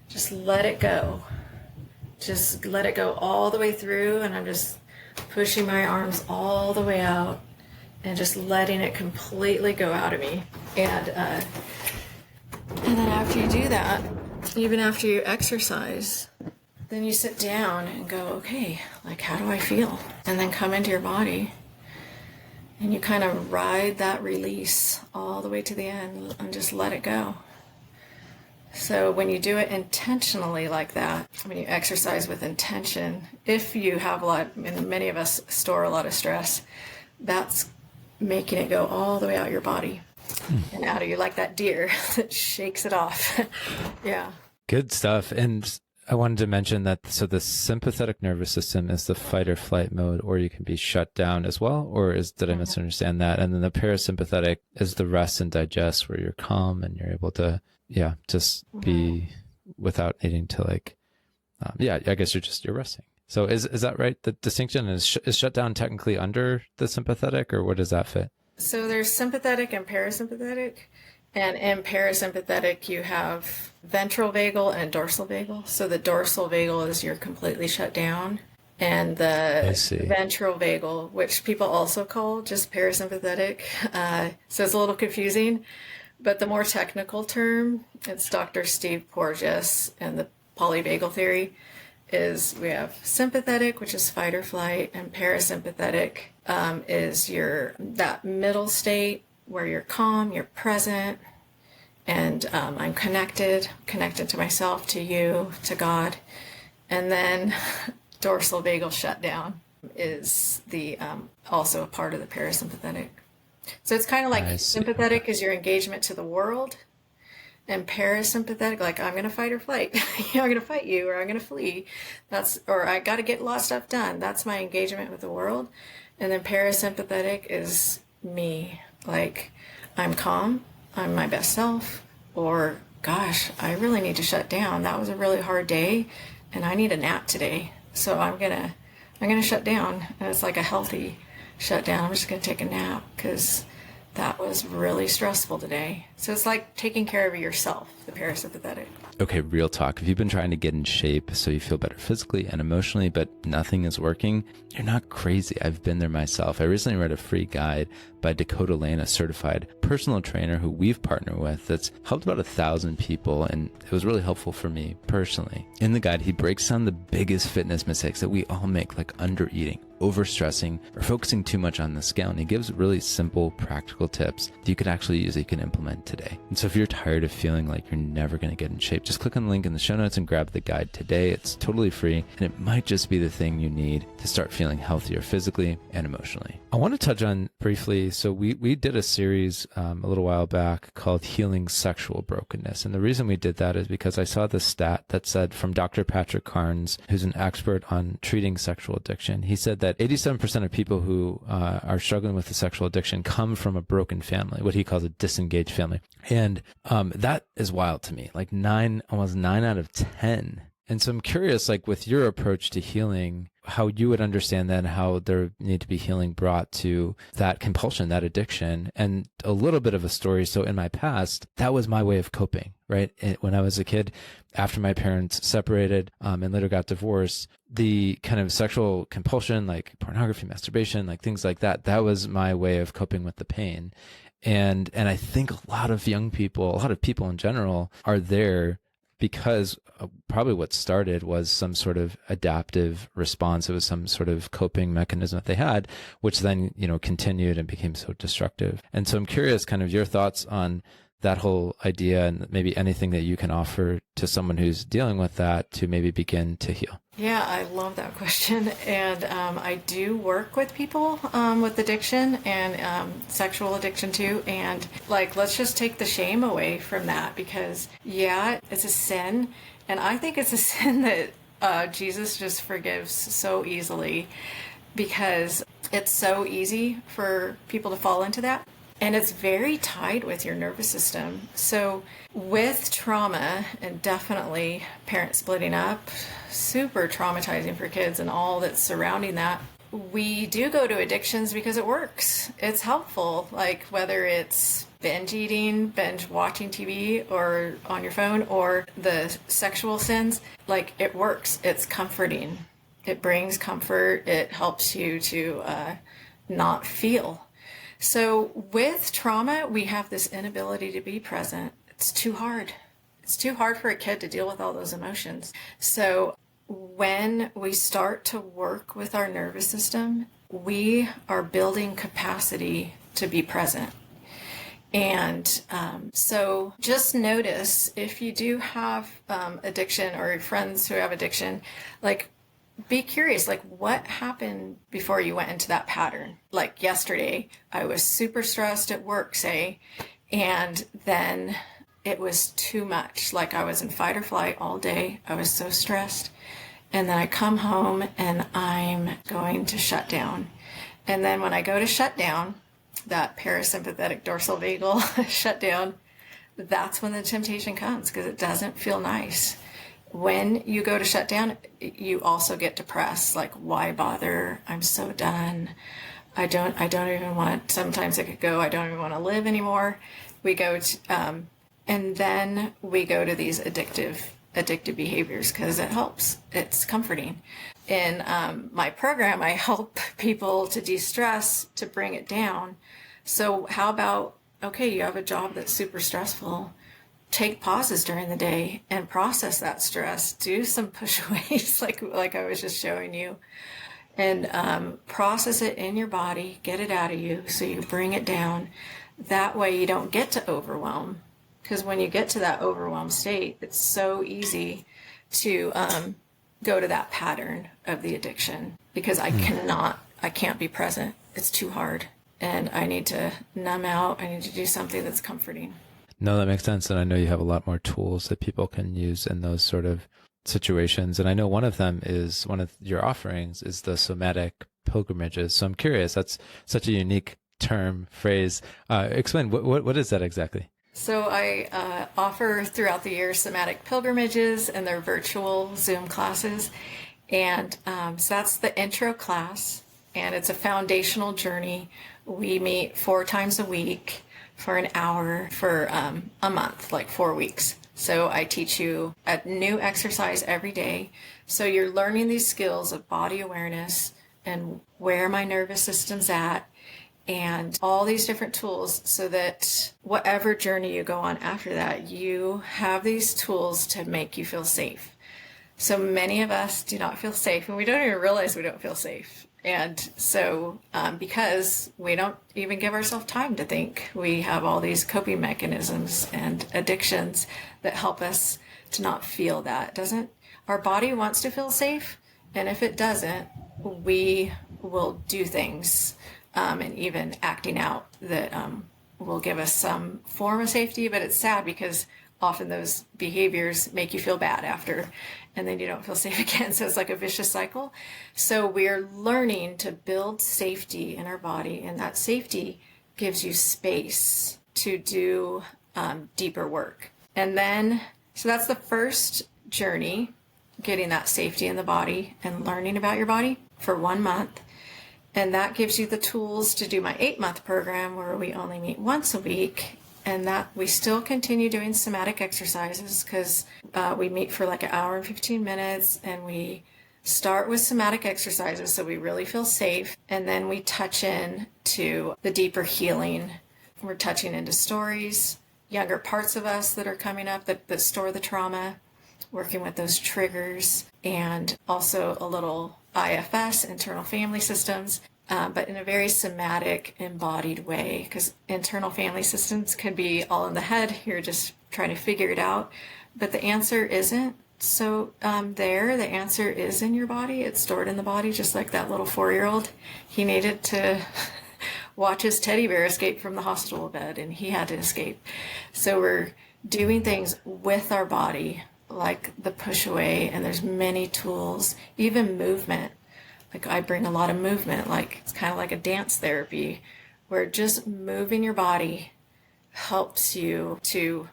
just let it go. Just let it go all the way through, and I'm just pushing my arms all the way out and just letting it completely go out of me. And then after you do that, even after you exercise, then you sit down and go, okay, like, how do I feel? And then come into your body, and you kind of ride that release all the way to the end and just let it go. So when you do it intentionally like that, when you exercise with intention, if you have and many of us store a lot of stress, that's making it go all the way out your body and out of you, like that deer that shakes it off. Yeah. Good stuff. And I wanted to mention that, so the sympathetic nervous system is the fight or flight mode, or you can be shut down as well, or did I misunderstand that? And then the parasympathetic is the rest and digest, where you're calm and you're able to, just be without needing to I guess you're resting. So is that right? The distinction is shutdown technically under the sympathetic, or where does that fit? So there's sympathetic and parasympathetic. And in parasympathetic, you have ventral vagal and dorsal vagal. So the dorsal vagal is you're completely shut down. And the ventral vagal, which people also call just parasympathetic. So it's a little confusing. But the more technical term, it's Dr. Steve Porges and the polyvagal theory, is we have sympathetic, which is fight or flight, and parasympathetic is that middle state where you're calm, you're present, and I'm connected to myself, to you, to God. And then dorsal vagal shutdown is the also a part of the parasympathetic. So it's kind of like sympathetic is your engagement to the world, and parasympathetic, like I'm going to fight or flight. I'm going to fight you, or I'm going to flee. Or I got to get a lot of stuff done. That's my engagement with the world. And then parasympathetic is me. Like, I'm calm, I'm my best self, or gosh, I really need to shut down. That was a really hard day and I need a nap today. So I'm going to shut down. And it's like a healthy shutdown. I'm just going to take a nap because that was really stressful today. So it's like taking care of yourself, the parasympathetic. Okay, real talk. If you've been trying to get in shape so you feel better physically and emotionally, but nothing is working, you're not crazy. I've been there myself. I recently read a free guide by Dakota Lane, a certified personal trainer who we've partnered with that's helped about 1,000 people, and it was really helpful for me personally. In the guide, he breaks down the biggest fitness mistakes that we all make, like undereating, overstressing, or focusing too much on the scale. And he gives really simple, practical tips that you could actually use, that you can implement today. And so if you're tired of feeling like you're never going to get in shape, just click on the link in the show notes and grab the guide today. It's totally free, and it might just be the thing you need to start feeling healthier physically and emotionally. I want to touch on briefly, so we did a series a little while back called Healing Sexual Brokenness. And the reason we did that is because I saw this stat that said from Dr. Patrick Carnes, who's an expert on treating sexual addiction. He said that 87% of people who are struggling with a sexual addiction come from a broken family, what he calls a disengaged family. And that is wild to me, like almost 9 out of 10. And so I'm curious, like with your approach to healing, how you would understand then how there need to be healing brought to that compulsion, that addiction, and a little bit of a story. So in my past, that was my way of coping, right? When I was a kid, after my parents separated and later got divorced, the kind of sexual compulsion, like pornography, masturbation, like things like that, that was my way of coping with the pain. And I think a lot of young people, a lot of people in general are there because probably what started was some sort of adaptive response. It was some sort of coping mechanism that they had, which then, continued and became so destructive. And so I'm curious kind of your thoughts on that whole idea and maybe anything that you can offer to someone who's dealing with that to maybe begin to heal. Yeah, I love that question. And I do work with people with addiction and sexual addiction too. And let's just take the shame away from that because, yeah, it's a sin. And I think it's a sin that Jesus just forgives so easily because it's so easy for people to fall into that. And it's very tied with your nervous system. So with trauma, and definitely parents splitting up, super traumatizing for kids and all that's surrounding that, we do go to addictions because it works. It's helpful, like whether it's binge eating, binge watching TV or on your phone, or the sexual sins, like it works. It's comforting. It brings comfort. It helps you to not feel. So with trauma, we have this inability to be present. It's too hard. It's too hard for a kid to deal with all those emotions. So when we start to work with our nervous system, we are building capacity to be present. And so just notice if you do have addiction or friends who have addiction, be curious, what happened before you went into that pattern? Like yesterday, I was super stressed at work, say, and then it was too much. Like I was in fight or flight all day. I was so stressed. And then I come home and I'm going to shut down. And then when I go to shut down, that parasympathetic dorsal vagal shut down, that's when the temptation comes because it doesn't feel nice. When you go to shut down, you also get depressed. Like, why bother? I'm so done. I don't even want, sometimes it could go, I don't even want to live anymore. We go to, and then we go to these addictive behaviors because it helps. It's comforting. In my program, I help people to de-stress, to bring it down. So how about, okay, you have a job that's super stressful. Take pauses during the day and process that stress. Do some push-aways like I was just showing you. And process it in your body. Get it out of you so you bring it down. That way you don't get to overwhelm. Because when you get to that overwhelmed state, it's so easy to go to that pattern of the addiction. Because I can't be present. It's too hard. And I need to numb out. I need to do something that's comforting. No, that makes sense. And I know you have a lot more tools that people can use in those sort of situations. And I know one of them is, one of your offerings is the somatic pilgrimages. So I'm curious, that's such a unique term, phrase. Explain, what is that exactly? So I offer throughout the year somatic pilgrimages and their virtual Zoom classes. And so that's the intro class, and it's a foundational journey. We meet 4 times a week for an hour for a month, like 4 weeks. So I teach you a new exercise every day. So you're learning these skills of body awareness and where my nervous system's at, and all these different tools, so that whatever journey you go on after that, you have these tools to make you feel safe. So many of us do not feel safe, and we don't even realize we don't feel safe. And so because we don't even give ourselves time to think, we have all these coping mechanisms and addictions that help us to not feel that. Doesn't our body wants to feel safe? And if it doesn't, we will do things and even acting out that will give us some form of safety. But it's sad because often those behaviors make you feel bad after, and then you don't feel safe again. So it's like a vicious cycle. So we're learning to build safety in our body, and that safety gives you space to do deeper work. And then, so that's the first journey, getting that safety in the body and learning about your body for 1 month. And that gives you the tools to do my 8-month program, where we only meet once a week. And that we still continue doing somatic exercises, because we meet for like an hour and 15 minutes, and we start with somatic exercises so we really feel safe. And then we touch in to the deeper healing. We're touching into stories, younger parts of us that are coming up that store the trauma, working with those triggers, and also a little IFS, internal family systems, but in a very somatic, embodied way, because internal family systems can be all in the head. You're just trying to figure it out, but the answer isn't. So the answer is in your body. It's stored in the body, just like that little 4-year-old. He needed to watch his teddy bear escape from the hospital bed, and he had to escape. So we're doing things with our body, like the push away, and there's many tools, even movement. Like I bring a lot of movement, like it's kind of like a dance therapy, where just moving your body helps you to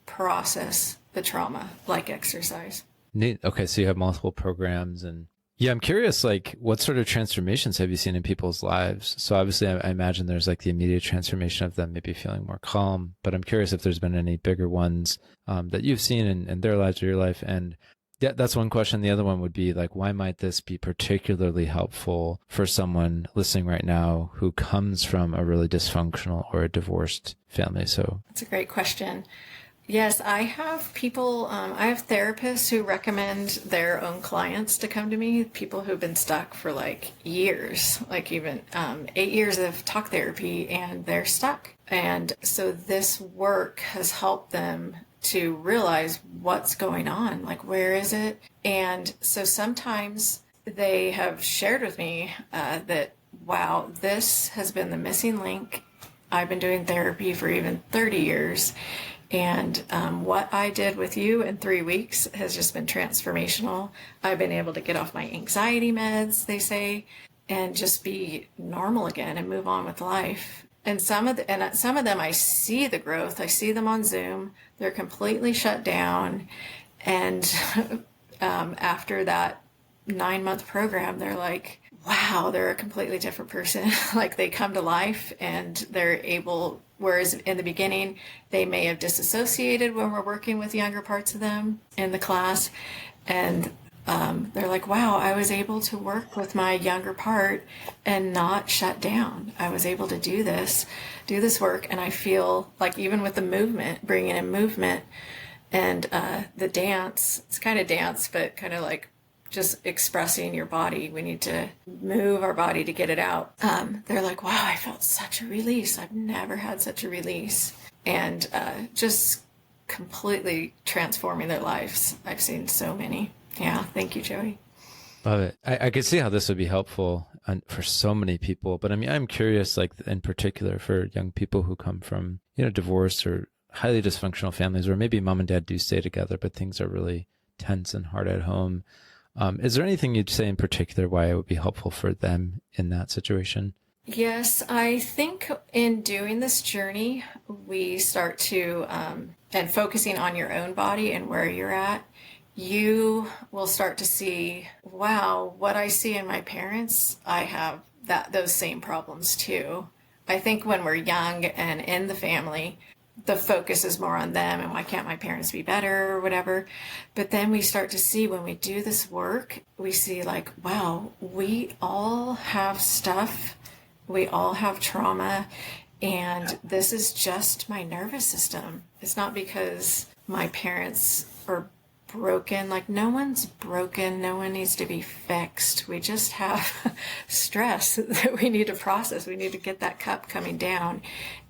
process the trauma, like exercise. Neat. Okay, so you have multiple programs, and yeah, I'm curious, like what sort of transformations have you seen in people's lives? So obviously I imagine there's like the immediate transformation of them maybe feeling more calm, but I'm curious if there's been any bigger ones that you've seen in their lives or your life. And yeah, that's one question. The other one would be like, why might this be particularly helpful for someone listening right now who comes from a really dysfunctional or a divorced family? So that's a great question. Yes, I have people, I have therapists who recommend their own clients to come to me, people who've been stuck for like years, like even 8 years of talk therapy, and they're stuck. And so this work has helped them to realize what's going on, like where is it? And so sometimes they have shared with me that, wow, this has been the missing link. I've been doing therapy for even 30 years. And what I did with you in 3 weeks has just been transformational. I've been able to get off my anxiety meds, they say, and just be normal again and move on with life. And some of them, I see the growth. I see them on Zoom. They're completely shut down. And after that 9-month program, they're like, wow, they're a completely different person. Like they come to life, and they're able, whereas in the beginning, they may have disassociated when we're working with younger parts of them in the class. And they're like, wow, I was able to work with my younger part and not shut down. I was able to do this work. And I feel like even with the movement, bringing in movement and the dance, it's kind of dance, but kind of like just expressing your body. We need to move our body to get it out. They're like, wow, I felt such a release. I've never had such a release. And just completely transforming their lives. I've seen so many. Yeah. Thank you, Joey. love it. I could see how this would be helpful for so many people. But I mean, I'm curious, like in particular for young people who come from, divorced or highly dysfunctional families, or maybe mom and dad do stay together, but things are really tense and hard at home. Is there anything you'd say in particular why it would be helpful for them in that situation? Yes, I think in doing this journey, we start to, and focusing on your own body and where you're at, you will start to see, wow, what I see in my parents, I have those same problems too. I think when we're young and in the family, the focus is more on them and why can't my parents be better or whatever. But then we start to see when we do this work, we see like, wow, we all have stuff. We all have trauma, and this is just my nervous system. It's not because my parents are broken. Like, no one's broken. No one needs to be fixed. We just have stress that we need to process. We need to get that cup coming down.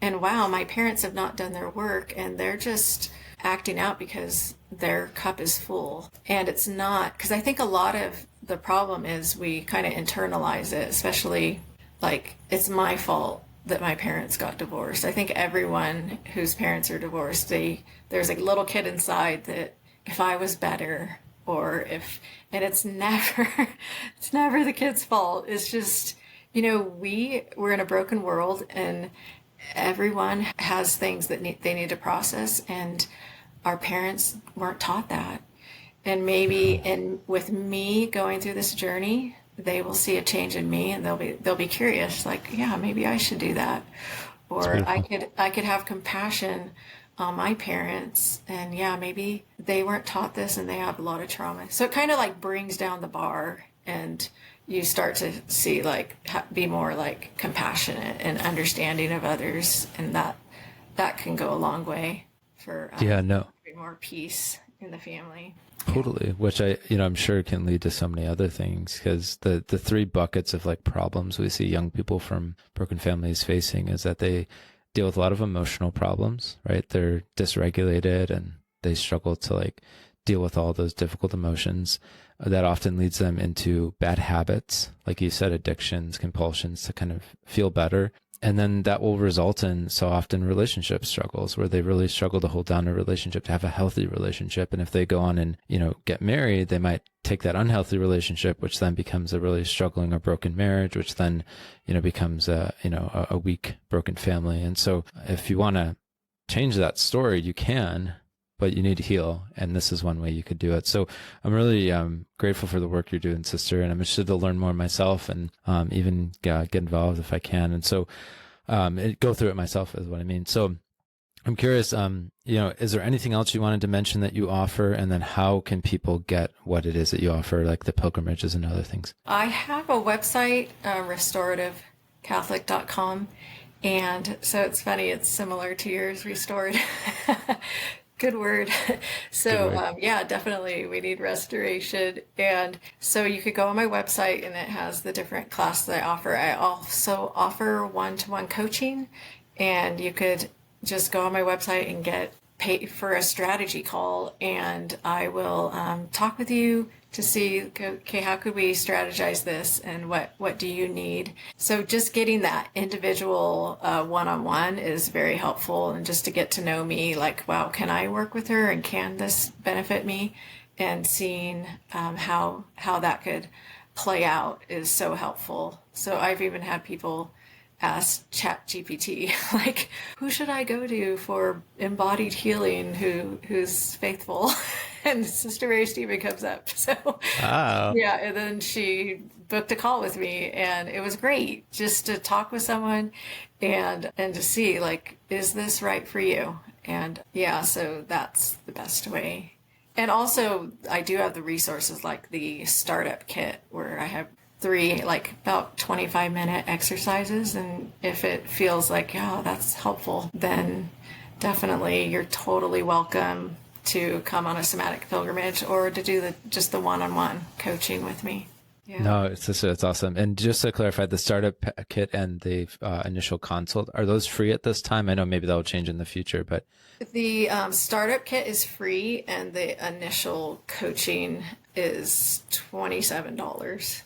And wow, my parents have not done their work, and they're just acting out because their cup is full. And it's not, because I think a lot of the problem is we kind of internalize it, especially like it's my fault that my parents got divorced. I think everyone whose parents are divorced, there's a little kid inside that if I was better, or if, and it's never it's never the kid's fault. It's just, we're in a broken world, and everyone has things that they need to process, and our parents weren't taught that. And maybe with me going through this journey, they will see a change in me, and they'll be curious, like, yeah, maybe I should do that. Or I could have compassion on my parents, and yeah, maybe they weren't taught this and they have a lot of trauma. So it kind of like brings down the bar, and you start to see like be more like compassionate and understanding of others, and that can go a long way for having more peace in the family. Totally. Which I'm sure can lead to so many other things, because the three buckets of like problems we see young people from broken families facing is that they deal with a lot of emotional problems, right? They're dysregulated and they struggle to like deal with all those difficult emotions. That often leads them into bad habits, like you said, addictions, compulsions to kind of feel better. And then that will result in so often relationship struggles, where they really struggle to hold down a relationship, to have a healthy relationship. And if they go on and, get married, they might take that unhealthy relationship, which then becomes a really struggling or broken marriage, which then, becomes a weak, broken family. And so if you want to change that story, you can, but you need to heal. And this is one way you could do it. So I'm really grateful for the work you're doing, sister. And I'm interested to learn more myself, and even get involved if I can. And so go through it myself is what I mean. So I'm curious, is there anything else you wanted to mention that you offer? And then how can people get what it is that you offer, like the pilgrimages and other things? I have a website, restorative.catholic.com. And so it's funny, it's similar to yours, restored. Good word. So, Good word. Yeah, definitely we need restoration. And so you could go on my website, and it has the different classes I offer. I also offer one-to-one coaching, and you could just go on my website and get paid for a strategy call, and I will talk with you to see, okay, how could we strategize this, and what do you need? So just getting that individual one-on-one is very helpful, and just to get to know me, like, wow, can I work with her, and can this benefit me? And seeing how that could play out is so helpful. So I've even had people ask ChatGPT, like, who should I go to for embodied healing, who's faithful? And Sister Mary Stephen comes up. So Wow. yeah, and then she booked a call with me, and it was great just to talk with someone and to see, like, is this right for you? And yeah, so that's the best way. And also I do have the resources like the startup kit, where I have 3 like about 25-minute exercises, and if it feels like, yeah, that's helpful, then definitely you're totally welcome to come on a somatic pilgrimage, or to do just the one-on-one coaching with me. Yeah. No, it's awesome. And just to clarify, the startup kit and the initial consult, are those free at this time? I know maybe that will change in the future, but The startup kit is free, and the initial coaching is $27.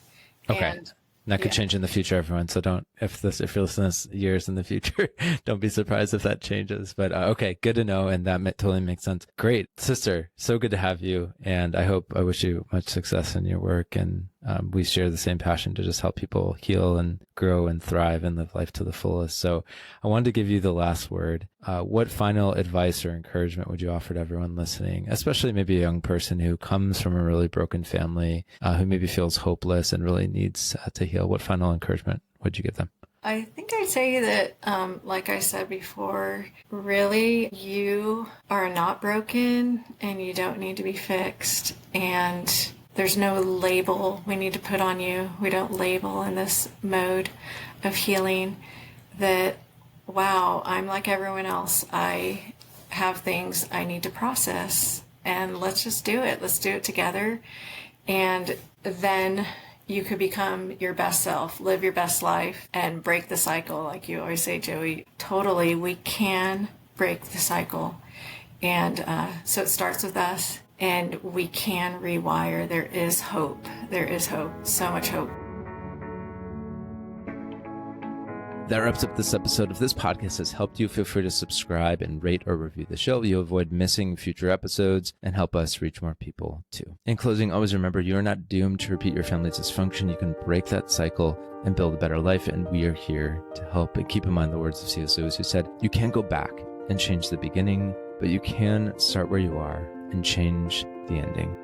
okay. And That could change in the future, everyone. So if you're listening to this years in the future, don't be surprised if that changes. But okay, good to know. And that totally makes sense. Great. Sister, so good to have you. And I wish you much success in your work. And we share the same passion to just help people heal and grow and thrive and live life to the fullest. So I wanted to give you the last word. What final advice or encouragement would you offer to everyone listening, especially maybe a young person who comes from a really broken family, who maybe feels hopeless and really needs to heal? What final encouragement would you give them? I think I'd say that, like I said before, really you are not broken and you don't need to be fixed. And there's no label we need to put on you. We don't label in this mode of healing that, wow, I'm like everyone else. I have things I need to process, and let's just do it. Let's do it together. And then you could become your best self, live your best life, and break the cycle. Like you always say, Joey, totally, we can break the cycle. And so it starts with us, and we can rewire. There is hope. There is hope. So much hope. That wraps up this episode. If this podcast has helped you, feel free to subscribe and rate or review the show. You'll avoid missing future episodes and help us reach more people too. In closing, always remember you are not doomed to repeat your family's dysfunction. You can break that cycle and build a better life, and we are here to help. And keep in mind the words of C.S. Lewis, who said, you can't go back and change the beginning, but you can start where you are and change the ending.